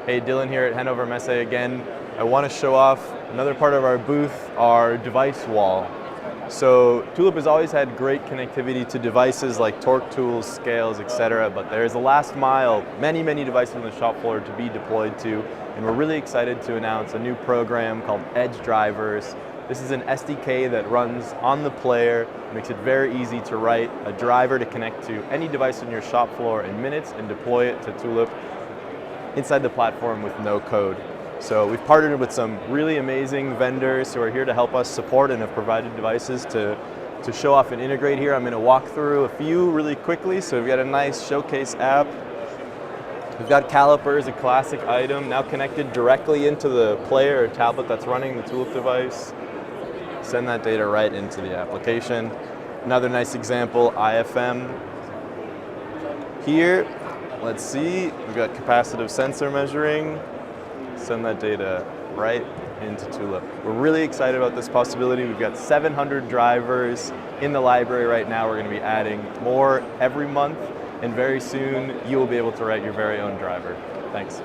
Hey, Dillon here at Hannover Messe again. I want to show off another part of our booth, our device wall. So Tulip has always had great connectivity to devices like torque tools, scales, etc. But there's a last mile, many devices on the shop floor to be deployed to. And we're really excited to announce a new program called Edge Drivers. This is an SDK that runs on the player, makes it very easy to write a driver to connect to any device on your shop floor in minutes and deploy it to Tulip inside the platform with no code. So we've partnered with some really amazing vendors who are here to help us support and have provided devices to show off and integrate here. I'm going to walk through a few really quickly. So we've got a nice showcase app. We've got calipers, a classic item, now connected directly into the player or tablet that's running the Tulip device. Send that data right into the application. Another nice example, IFM. Here, let's see, we've got capacitive sensor measuring. Send that data right into Tulip. We're really excited about this possibility. We've got 700 drivers in the library right now. We're going to be adding more every month, and very soon you will be able to write your very own driver. Thanks.